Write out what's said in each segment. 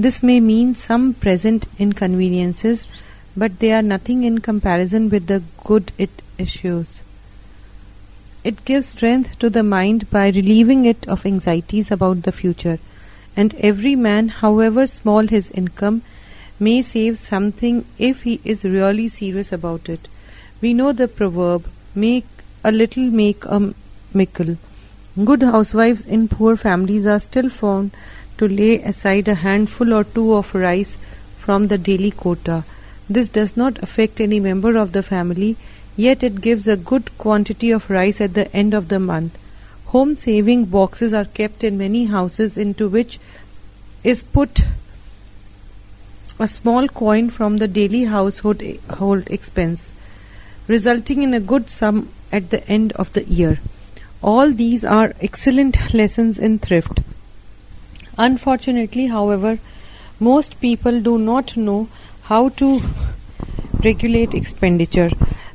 This may mean some present inconveniences, but they are nothing in comparison with the good it issues. It gives strength to the mind by relieving it of anxieties about the future, and every man, however small his income, may save something if he is really serious about it. We know the proverb, make a little make a mickle. Good housewives in poor families are still found to lay aside a handful or two of rice from the daily quota. This does not affect any member of the family, yet it gives a good quantity of rice at the end of the month. Home saving boxes are kept in many houses, into which is put a small coin from the daily household expense, resulting in a good sum at the end of the year. All these are excellent lessons in thrift. Unfortunately, however, most people do not know how to regulate expenditure.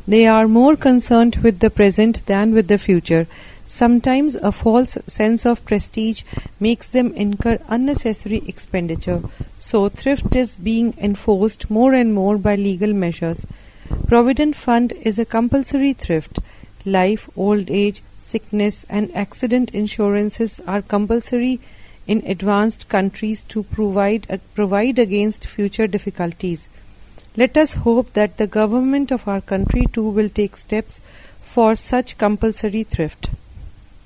They are more concerned with the present than with the future. Sometimes a false sense of prestige makes them incur unnecessary expenditure. So thrift is being enforced more and more by legal measures. Provident fund is a compulsory thrift. Life, old age, sickness and accident insurances are compulsory in advanced countries to provide against future difficulties. Let us hope that the government of our country too will take steps for such compulsory thrift.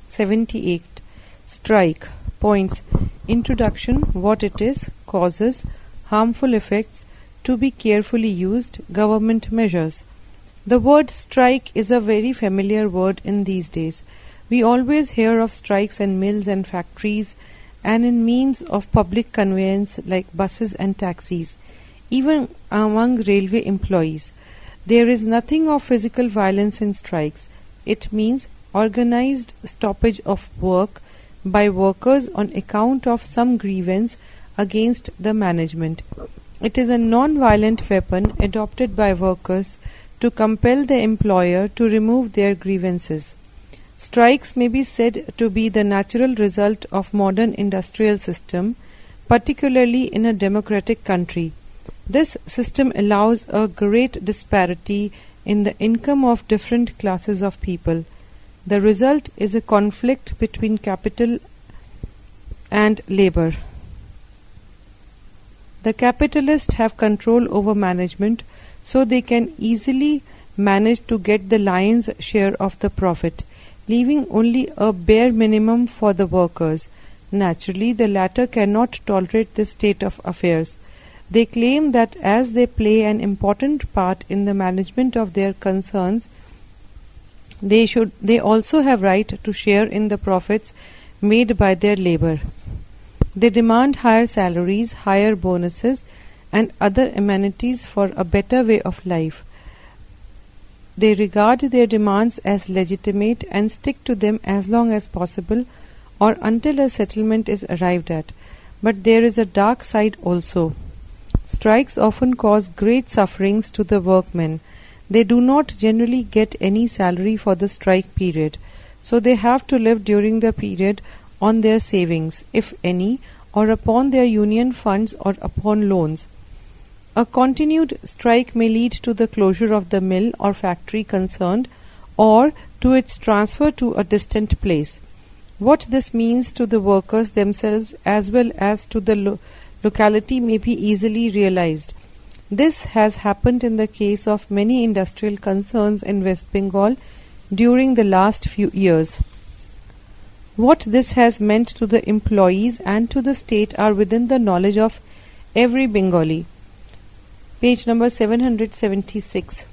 78. Strike. Points. Introduction. What it is. Causes. Harmful effects. To be carefully used. Government measures. The word strike is a very familiar word in these days. We always hear of strikes in mills and factories and in means of public conveyance like buses and taxis, even among railway employees. There is nothing of physical violence in strikes. It means organized stoppage of work by workers on account of some grievance against the management. It is a non-violent weapon adopted by workers to compel the employer to remove their grievances. Strikes may be said to be the natural result of modern industrial system, particularly in a democratic country. This system allows a great disparity in the income of different classes of people. The result is a conflict between capital and labor. The capitalists have control over management, so they can easily manage to get the lion's share of the profit, leaving only a bare minimum for the workers. Naturally, the latter cannot tolerate this state of affairs. They claim that as they play an important part in the management of their concerns, they also have right to share in the profits made by their labor. They demand higher salaries, higher bonuses, and other amenities for a better way of life. They regard their demands as legitimate and stick to them as long as possible or until a settlement is arrived at. But there is a dark side also. Strikes often cause great sufferings to the workmen. They do not generally get any salary for the strike period, so they have to live during the period on their savings, if any, or upon their union funds or upon loans. A continued strike may lead to the closure of the mill or factory concerned, or to its transfer to a distant place. What this means to the workers themselves as well as to the locality may be easily realized. This has happened in the case of many industrial concerns in West Bengal during the last few years. What this has meant to the employees and to the state are within the knowledge of every Bengali. Page number 776.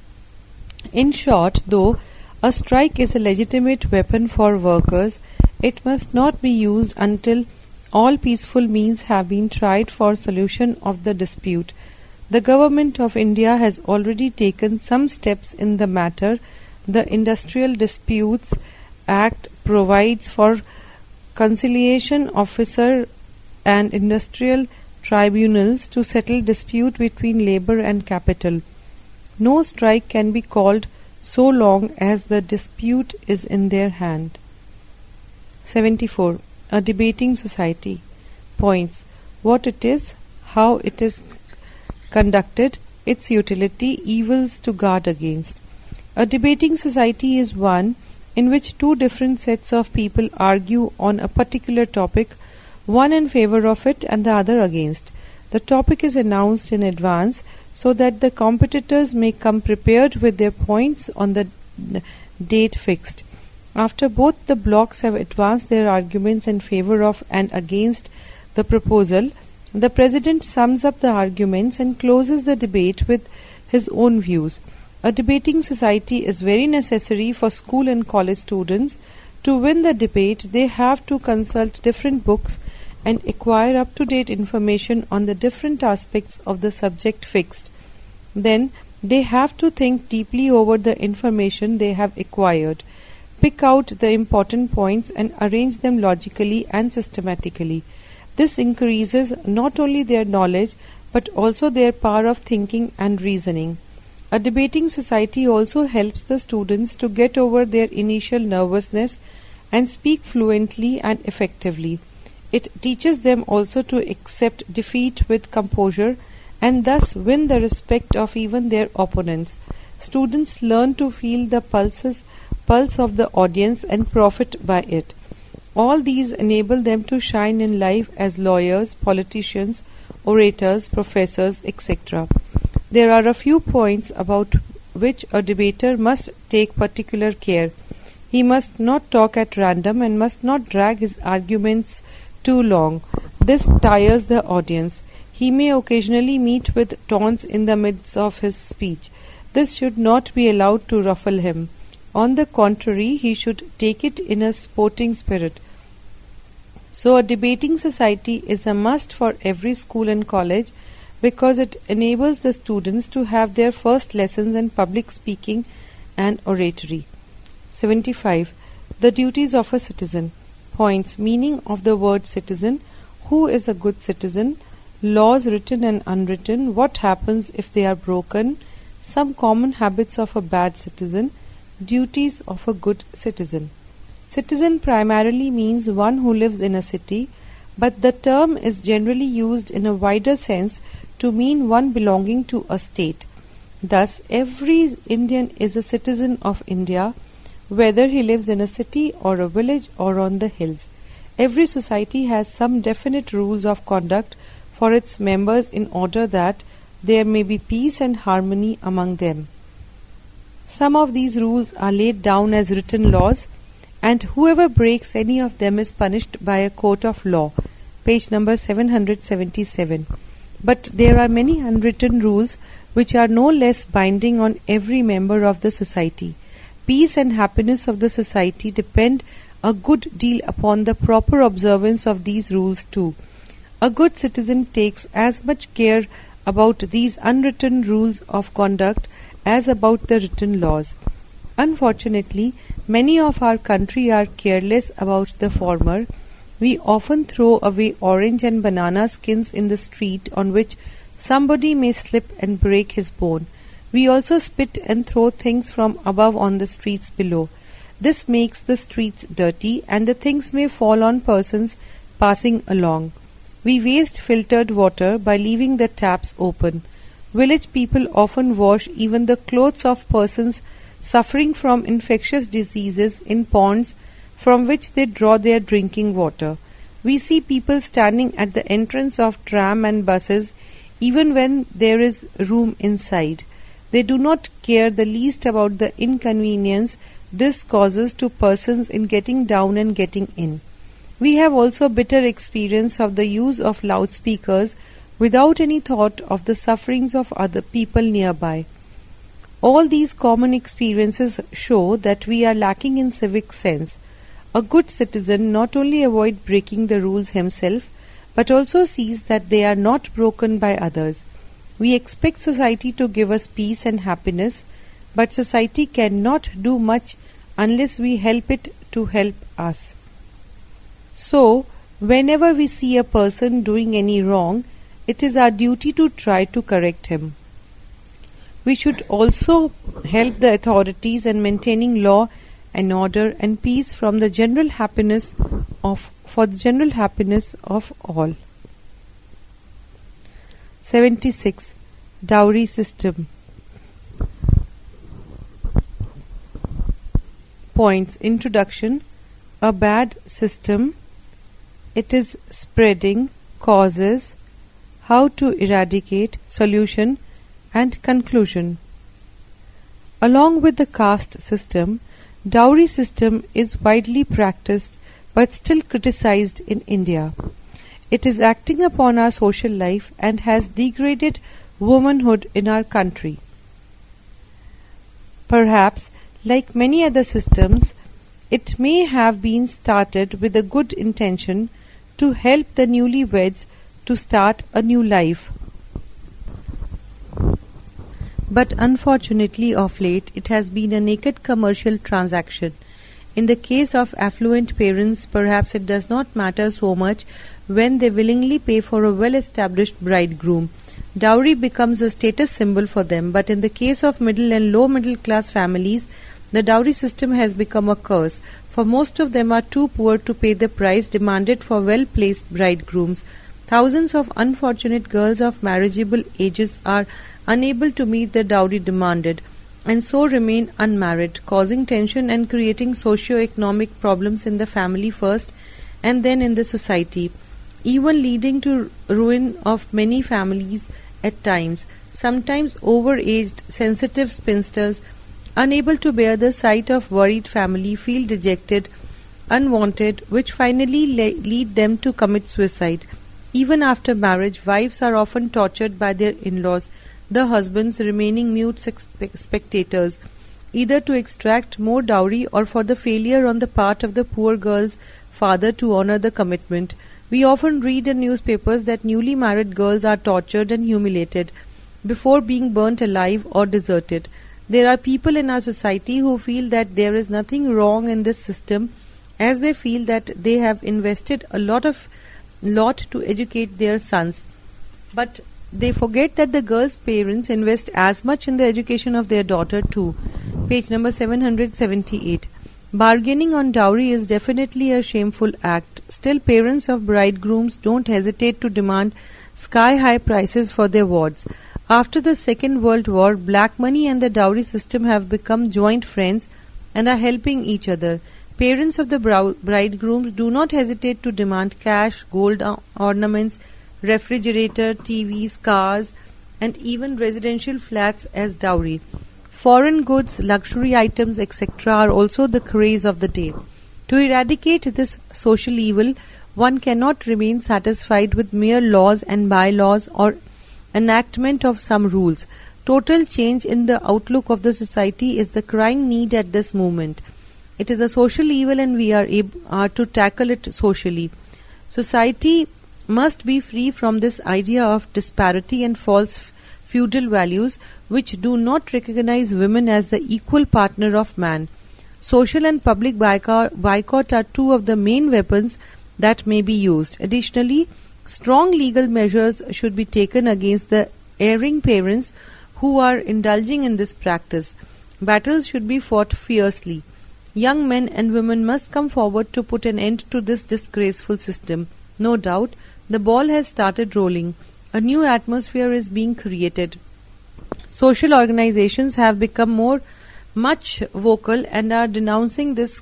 In short, though a strike is a legitimate weapon for workers, it must not be used until all peaceful means have been tried for solution of the dispute. The Government of India has already taken some steps in the matter. The Industrial Disputes Act provides for conciliation officer and industrial tribunals to settle dispute between labor and capital. No strike can be called so long as the dispute is in their hand. 74. A debating society. Points. What it is, how it is conducted, its utility, evils to guard against. A debating society is one in which two different sets of people argue on a particular topic, one in favor of it and the other against. The topic is announced in advance so that the competitors may come prepared with their points on the date fixed. After both the blocks have advanced their arguments in favor of and against the proposal, the president sums up the arguments and closes the debate with his own views. A debating society is very necessary for school and college students. To win the debate, they have to consult different books and acquire up-to-date information on the different aspects of the subject fixed. Then, they have to think deeply over the information they have acquired, pick out the important points and arrange them logically and systematically. This increases not only their knowledge but also their power of thinking and reasoning. A debating society also helps the students to get over their initial nervousness and speak fluently and effectively. It teaches them also to accept defeat with composure and thus win the respect of even their opponents. Students learn to feel the pulse of the audience and profit by it. All these enable them to shine in life as lawyers, politicians, orators, professors, etc. There are a few points about which a debater must take particular care. He must not talk at random and must not drag his arguments too long. This tires the audience. He may occasionally meet with taunts in the midst of his speech. This should not be allowed to ruffle him. On the contrary, he should take it in a sporting spirit. So a debating society is a must for every school and college because it enables the students to have their first lessons in public speaking and oratory. 75. The duties of a citizen. Points. Meaning of the word citizen. Who is a good citizen? Laws written and unwritten. What happens if they are broken? Some common habits of a bad citizen. Duties of a good citizen. Citizen primarily means one who lives in a city, but the term is generally used in a wider sense to mean one belonging to a state. Thus, every Indian is a citizen of India, whether he lives in a city or a village or on the hills. Every society has some definite rules of conduct for its members in order that there may be peace and harmony among them. Some of these rules are laid down as written laws, and whoever breaks any of them is punished by a court of law. Page number 777. But there are many unwritten rules which are no less binding on every member of the society. Peace and happiness of the society depend a good deal upon the proper observance of these rules too. A good citizen takes as much care about these unwritten rules of conduct as about the written laws. Unfortunately, many of our country are careless about the former. We often throw away orange and banana skins in the street on which somebody may slip and break his bone. We also spit and throw things from above on the streets below. This makes the streets dirty and the things may fall on persons passing along. We waste filtered water by leaving the taps open. Village people often wash even the clothes of persons suffering from infectious diseases in ponds from which they draw their drinking water. We see people standing at the entrance of tram and buses even when there is room inside. They do not care the least about the inconvenience this causes to persons in getting down and getting in. We have also bitter experience of the use of loudspeakers without any thought of the sufferings of other people nearby. All these common experiences show that we are lacking in civic sense. A good citizen not only avoids breaking the rules himself, but also sees that they are not broken by others. We expect society to give us peace and happiness, but society cannot do much unless we help it to help us. So, whenever we see a person doing any wrong, it is our duty to try to correct him. We should also help the authorities in maintaining law and order and peace for the general happiness of all. 76. Dowry system. Points. Introduction. A bad system. It is spreading. Causes. How to eradicate. Solution. And conclusion. Along with the caste system, dowry system is widely practiced but still criticized in India. It is acting upon our social life and has degraded womanhood in our country. Perhaps, like many other systems, it may have been started with a good intention to help the newlyweds to start a new life. But unfortunately of late it has been a naked commercial transaction. In the case of affluent parents, perhaps it does not matter so much when they willingly pay for a well-established bridegroom. Dowry becomes a status symbol for them, but in the case of middle and low middle class families, the dowry system has become a curse, for most of them are too poor to pay the price demanded for well-placed bridegrooms. Thousands of unfortunate girls of marriageable ages are unable to meet the dowry demanded, and so remain unmarried, causing tension and creating socio-economic problems in the family first and then in the society, even leading to ruin of many families at times. Sometimes over-aged, sensitive spinsters, unable to bear the sight of worried family, feel dejected, unwanted, which finally lead them to commit suicide. Even after marriage, wives are often tortured by their in-laws, the husbands remaining mute spectators, either to extract more dowry or for the failure on the part of the poor girl's father to honor the commitment. We often read in newspapers that newly married girls are tortured and humiliated before being burnt alive or deserted. There are people in our society who feel that there is nothing wrong in this system, as they feel that they have invested a lot to educate their sons. But they forget that the girl's parents invest as much in the education of their daughter too. Page number 778. Bargaining on dowry is definitely a shameful act. Still, parents of bridegrooms don't hesitate to demand sky-high prices for their wards. After the Second World War, black money and the dowry system have become joint friends and are helping each other. Parents of the bridegrooms do not hesitate to demand cash, gold ornaments, refrigerator, TVs, cars, and even residential flats as dowry. Foreign goods, luxury items, etc. are also the craze of the day. To eradicate this social evil, one cannot remain satisfied with mere laws and bylaws or enactment of some rules. Total change in the outlook of the society is the crying need at this moment. It is a social evil and we are to tackle it socially. Society must be free from this idea of disparity and false feudal values which do not recognize women as the equal partner of man. Social and public boycott are two of the main weapons that may be used. Additionally, strong legal measures should be taken against the erring parents who are indulging in this practice. Battles should be fought fiercely. Young men and women must come forward to put an end to this disgraceful system. No doubt, the ball has started rolling. A new atmosphere is being created. Social organizations have become much vocal and are denouncing this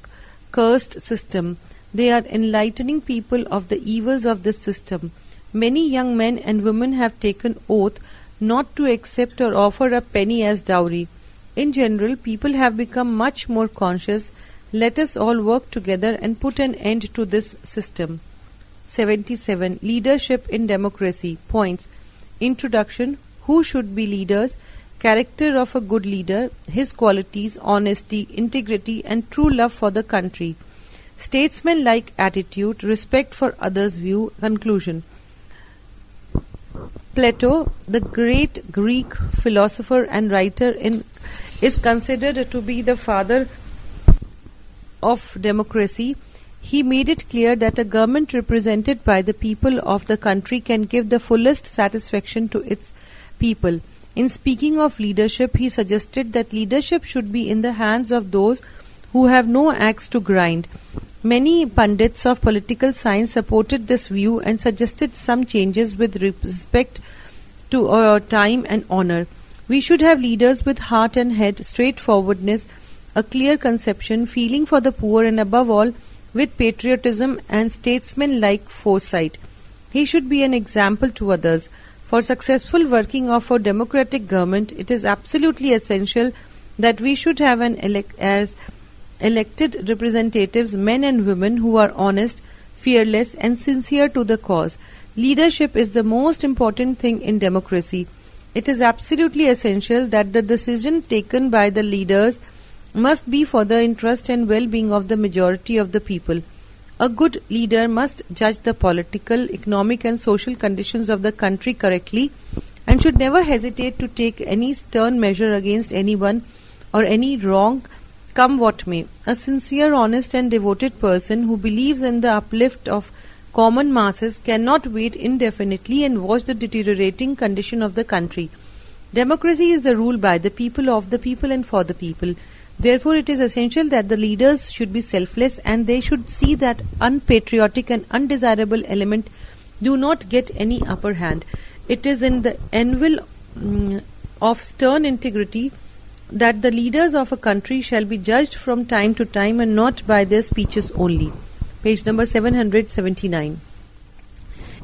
cursed system. They are enlightening people of the evils of this system. Many young men and women have taken oath not to accept or offer a penny as dowry. In general, people have become much more conscious. Let us all work together and put an end to this system. 77. Leadership in democracy. Points. Introduction. Who should be leaders? Character of a good leader. His qualities, honesty, integrity, and true love for the country. Statesman-like attitude, respect for others' view. Conclusion. Plato, the great Greek philosopher and writer, is considered to be the father of democracy. He made it clear that a government represented by the people of the country can give the fullest satisfaction to its people. In speaking of leadership, he suggested that leadership should be in the hands of those who have no axe to grind. Many pundits of political science supported this view and suggested some changes with respect to time and honor. We should have leaders with heart and head, straightforwardness, a clear conception, feeling for the poor, and above all, with patriotism and statesman-like foresight. He should be an example to others. For successful working of a democratic government, it is absolutely essential that we should have as elected representatives men and women who are honest, fearless, and sincere to the cause. Leadership is the most important thing in democracy. It is absolutely essential that the decision taken by the leaders must be for the interest and well-being of the majority of the people. A good leader must judge the political, economic, and social conditions of the country correctly and should never hesitate to take any stern measure against anyone or any wrong, come what may. A sincere, honest, and devoted person who believes in the uplift of common masses cannot wait indefinitely and watch the deteriorating condition of the country. Democracy is the rule by the people, of the people, and for the people. Therefore, it is essential that the leaders should be selfless and they should see that unpatriotic and undesirable element do not get any upper hand. It is in the anvil of stern integrity that the leaders of a country shall be judged from time to time and not by their speeches only. Page number 779.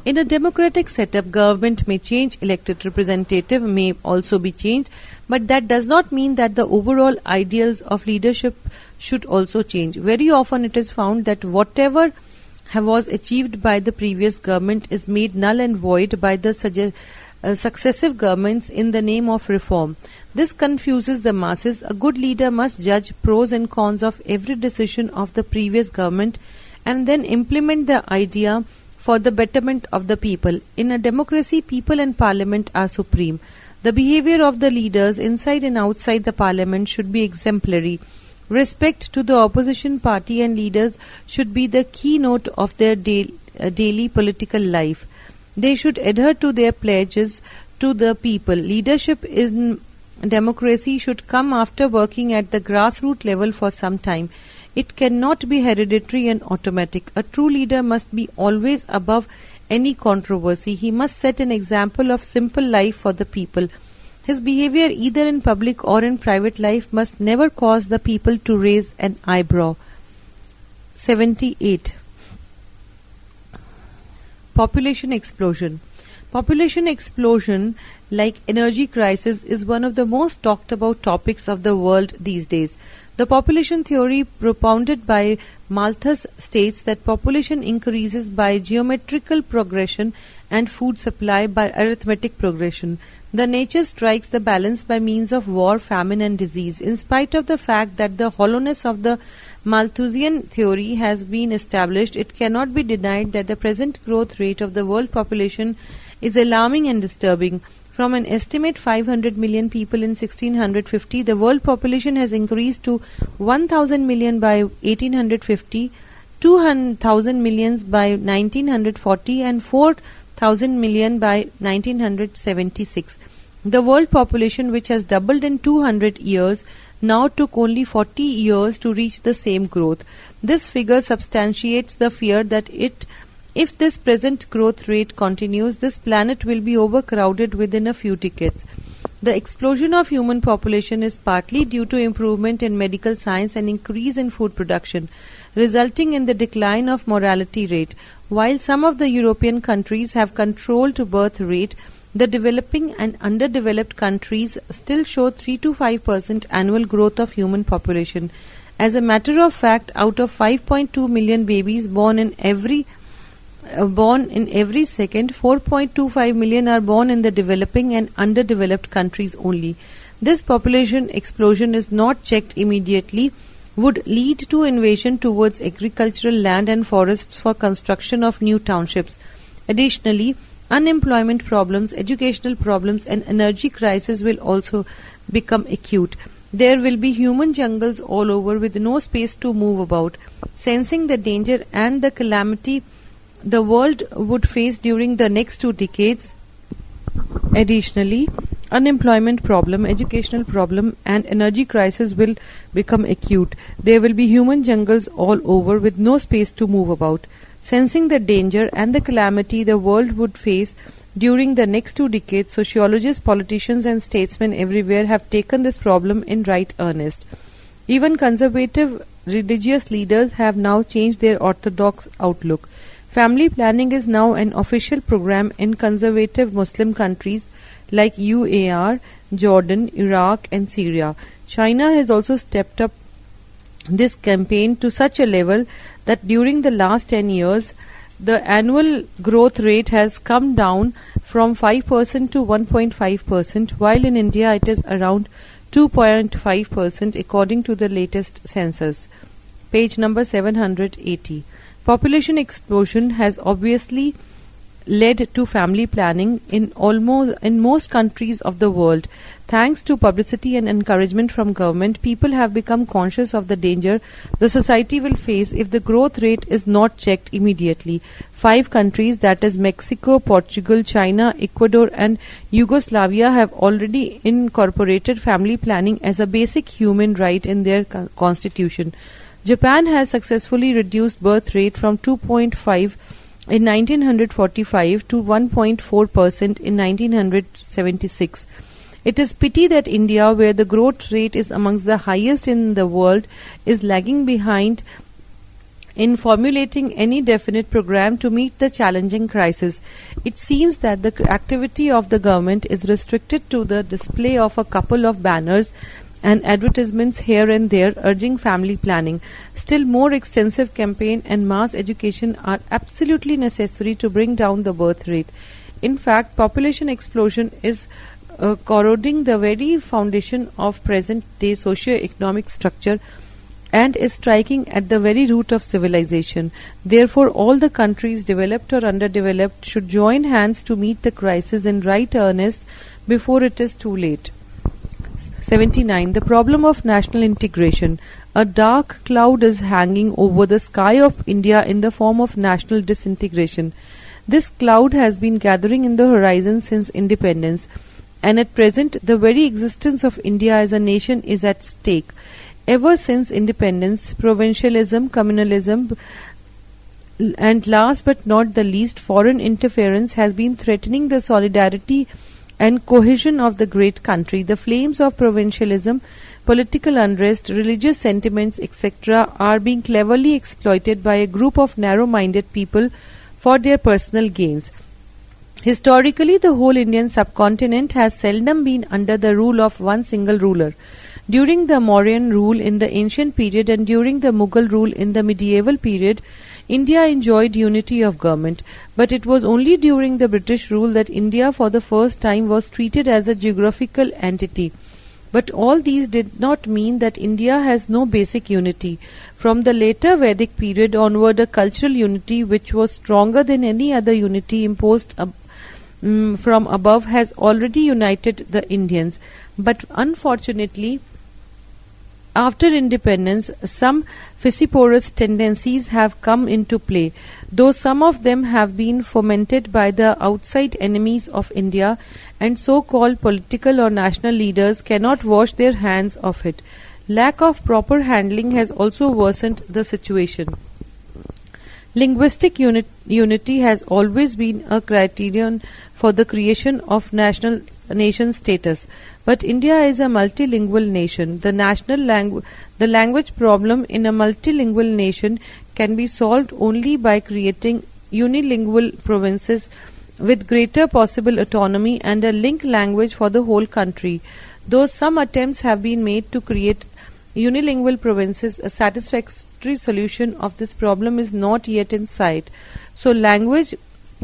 In a democratic setup, government may change, elected representative may also be changed, but that does not mean that the overall ideals of leadership should also change. Very often it is found that whatever was achieved by the previous government is made null and void by the successive governments in the name of reform. This confuses the masses. A good leader must judge pros and cons of every decision of the previous government and then implement the idea for the betterment of the people. In a democracy, people and parliament are supreme. The behavior of the leaders inside and outside the parliament should be exemplary. Respect to the opposition party and leaders should be the keynote of their daily political life. They should adhere to their pledges to the people. Leadership in democracy should come after working at the grassroots level for some time. It cannot be hereditary and automatic. A true leader must be always above any controversy. He must set an example of simple life for the people. His behavior, either in public or in private life, must never cause the people to raise an eyebrow. 78. Population explosion. Population explosion, like energy crisis, is one of the most talked about topics of the world these days. The population theory propounded by Malthus states that population increases by geometrical progression and food supply by arithmetic progression. The nature strikes the balance by means of war, famine, and disease. In spite of the fact that the hollowness of the Malthusian theory has been established, it cannot be denied that the present growth rate of the world population is alarming and disturbing. From an estimate 500 million people in 1650, the world population has increased to 1,000 million by 1850, 2,000 millions by 1940, and 4,000 million by 1976. The world population, which has doubled in 200 years, now took only 40 years to reach the same growth. This figure substantiates the fear that if this present growth rate continues, this planet will be overcrowded within a few decades. The explosion of human population is partly due to improvement in medical science and increase in food production, resulting in the decline of mortality rate. While some of the European countries have controlled birth rate, the developing and underdeveloped countries still show 3 to 5% annual growth of human population. As a matter of fact, out of 5.2 million babies born in every second, 4.25 million are born in the developing and underdeveloped countries only. This population explosion is not checked immediately would lead to invasion towards agricultural land and forests for construction of new townships. Additionally, unemployment problems, educational problems, and energy crisis will also become acute. There will be human jungles all over with no space to move about. Sensing the danger and the calamity the world would face during the next 2 decades. Additionally, unemployment problem, educational problem, and energy crisis will become acute. There will be human jungles all over with no space to move about. Sensing the danger and the calamity the world would face during the next 2 decades, sociologists, politicians, and statesmen everywhere have taken this problem in right earnest. Even conservative religious leaders have now changed their orthodox outlook. Family planning is now an official program in conservative Muslim countries like UAR, Jordan, Iraq, and Syria. China has also stepped up this campaign to such a level that during the last 10 years, the annual growth rate has come down from 5% to 1.5%, while in India it is around 2.5% according to the latest census. Page number 780. Population explosion has obviously led to family planning in most countries of the world. Thanks to publicity and encouragement from government, people have become conscious of the danger the society will face if the growth rate is not checked immediately. 5 countries, that is Mexico, Portugal, China, Ecuador, and Yugoslavia, have already incorporated family planning as a basic human right in their constitution. Japan has successfully reduced birth rate from 2.5 in 1945 to 1.4% in 1976. It is pity that India, where the growth rate is amongst the highest in the world, is lagging behind in formulating any definite program to meet the challenging crisis. It seems that the activity of the government is restricted to the display of a couple of banners and advertisements here and there urging family planning. Still more extensive campaign and mass education are absolutely necessary to bring down the birth rate. In fact, population explosion is corroding the very foundation of present-day socio-economic structure and is striking at the very root of civilization. Therefore, all the countries, developed or underdeveloped, should join hands to meet the crisis in right earnest before it is too late. 79. The problem of national integration. A dark cloud is hanging over the sky of India in the form of national disintegration. This cloud has been gathering in the horizon since independence, and at present the very existence of India as a nation is at stake. Ever since independence, provincialism, communalism, and last but not the least, foreign interference has been threatening the solidarity and cohesion of the great country. The flames of provincialism, political unrest, religious sentiments, etc., are being cleverly exploited by a group of narrow-minded people for their personal gains. Historically, the whole Indian subcontinent has seldom been under the rule of one single ruler. During the Mauryan rule in the ancient period and during the Mughal rule in the medieval period, India enjoyed unity of government, but it was only during the British rule that India for the first time was treated as a geographical entity. But all these did not mean that India has no basic unity. From the later Vedic period onward, a cultural unity which was stronger than any other unity imposed from above has already united the Indians. But unfortunately, after independence, some vociferous tendencies have come into play. Though some of them have been fomented by the outside enemies of India, and so-called political or national leaders cannot wash their hands of it. Lack of proper handling has also worsened the situation. Linguistic unity has always been a criterion for the creation of nation status, but India is a multilingual nation. The language problem in a multilingual nation can be solved only by creating unilingual provinces with greater possible autonomy and a link language for the whole country. Though some attempts have been made to create unilingual provinces, a satisfactory solution of this problem is not yet in sight. So language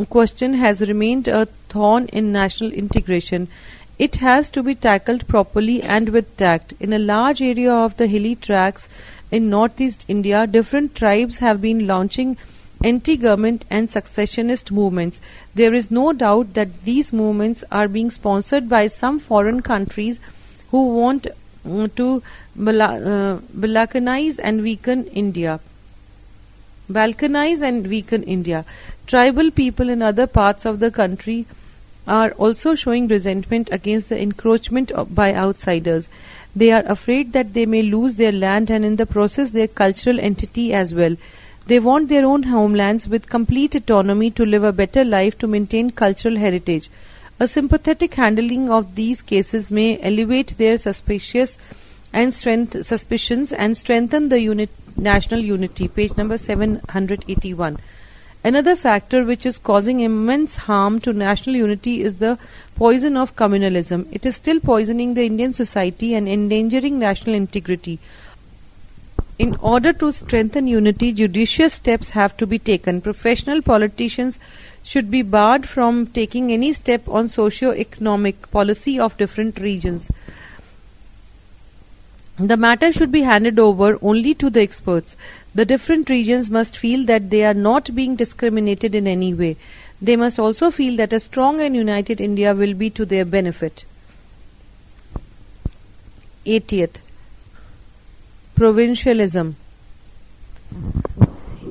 question has remained a thorn in national integration. It has to be tackled properly and with tact. In a large area of the hilly tracts in northeast India, different tribes have been launching anti-government and successionist movements. There is no doubt that these movements are being sponsored by some foreign countries who want to balkanize and weaken India. Tribal people in other parts of the country are also showing resentment against the encroachment by outsiders. They are afraid that they may lose their land and in the process their cultural entity as well. They want their own homelands with complete autonomy to live a better life, to maintain cultural heritage. A sympathetic handling of these cases may elevate their suspicions and strengthen the national unity. Page number 781. Another factor which is causing immense harm to national unity is the poison of communalism. It is still poisoning the Indian society and endangering national integrity. In order to strengthen unity, judicious steps have to be taken. Professional politicians should be barred from taking any step on socio-economic policy of different regions. The matter should be handed over only to the experts. The different regions must feel that they are not being discriminated in any way. They must also feel that a strong and united India will be to their benefit. 80th. Provincialism.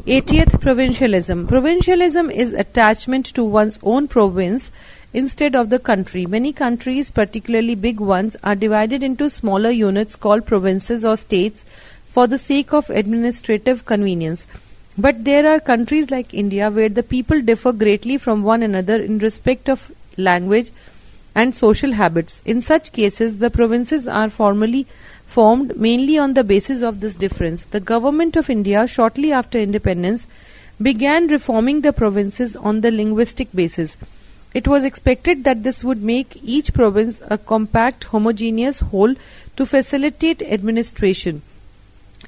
80th. Provincialism. Provincialism is attachment to one's own province instead of the country. Many countries, particularly big ones, are divided into smaller units called provinces or states for the sake of administrative convenience. But there are countries like India where the people differ greatly from one another in respect of language and social habits. In such cases, the provinces are formed mainly on the basis of this difference. The government of India, shortly after independence, began reforming the provinces on the linguistic basis. It was expected that this would make each province a compact, homogeneous whole to facilitate administration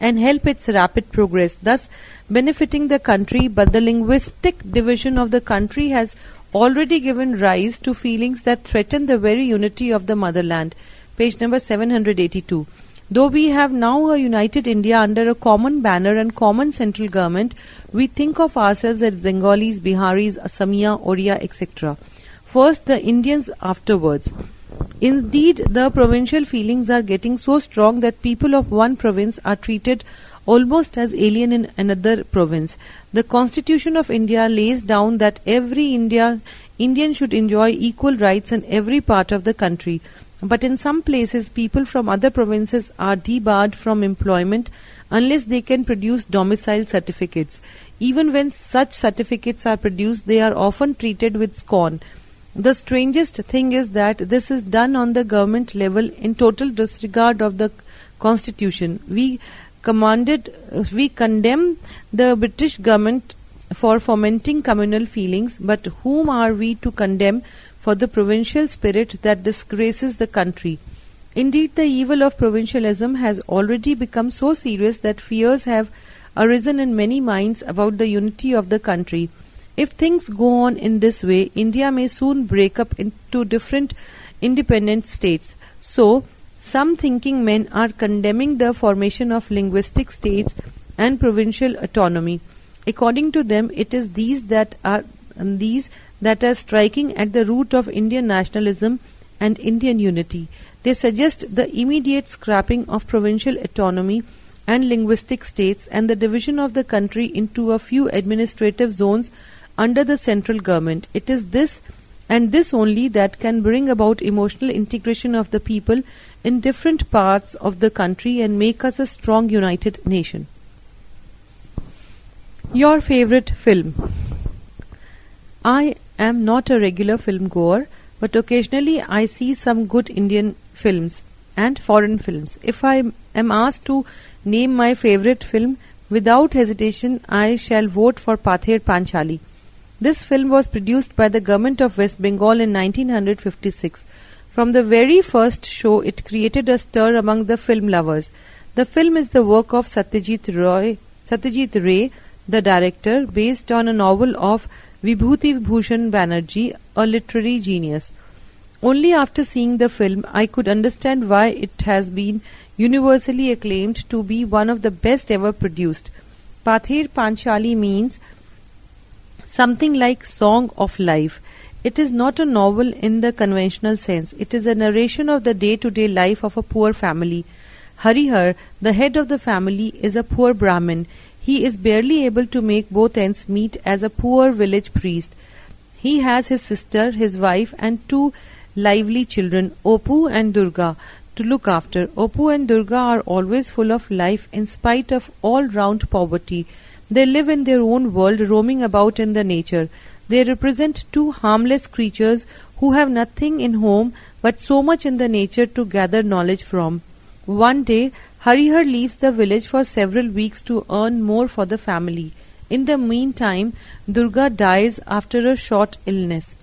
and help its rapid progress, thus benefiting the country. But the linguistic division of the country has already given rise to feelings that threaten the very unity of the motherland. Page number 782. Though we have now a united India under a common banner and common central government, we think of ourselves as Bengalis, Biharis, Assamia, Oriya, etc. First, the Indians afterwards. Indeed, the provincial feelings are getting so strong that people of one province are treated almost as alien in another province. The Constitution of India lays down that every Indian should enjoy equal rights in every part of the country. But in some places, people from other provinces are debarred from employment unless they can produce domicile certificates. Even when such certificates are produced, they are often treated with scorn. The strangest thing is that this is done on the government level in total disregard of the Constitution. We condemn the British government for fomenting communal feelings, but whom are we to condemn for the provincial spirit that disgraces the country? Indeed, the evil of provincialism has already become so serious that fears have arisen in many minds about the unity of the country. If things go on in this way, India may soon break up into different independent states. So, some thinking men are condemning the formation of linguistic states and provincial autonomy. According to them, it is these that are striking at the root of Indian nationalism and Indian unity. They suggest the immediate scrapping of provincial autonomy and linguistic states and the division of the country into a few administrative zones under the central government. It is this and this only that can bring about emotional integration of the people in different parts of the country and make us a strong united nation. Your favorite film? I am not a regular film goer, but occasionally I see some good Indian films and foreign films. If I am asked to name my favorite film, without hesitation I shall vote for Pather Panchali. This film was produced by the government of West Bengal in 1956. From the very first show, it created a stir among the film lovers. The film is the work of Satyajit Ray, the director, based on a novel of Vibhuti Bhushan Banerjee, a literary genius. Only after seeing the film, I could understand why it has been universally acclaimed to be one of the best ever produced. Pather Panchali means something like Song of Life. It is not a novel in the conventional sense. It is a narration of the day-to-day life of a poor family. Harihar, the head of the family, is a poor Brahmin. He is barely able to make both ends meet as a poor village priest. He has his sister, his wife, and two lively children, Opu and Durga, to look after. Opu and Durga are always full of life in spite of all-round poverty. They live in their own world, roaming about in the nature. They represent two harmless creatures who have nothing in home but so much in the nature to gather knowledge from. One day, Harihar leaves the village for several weeks to earn more for the family. In the meantime, Durga dies after a short illness.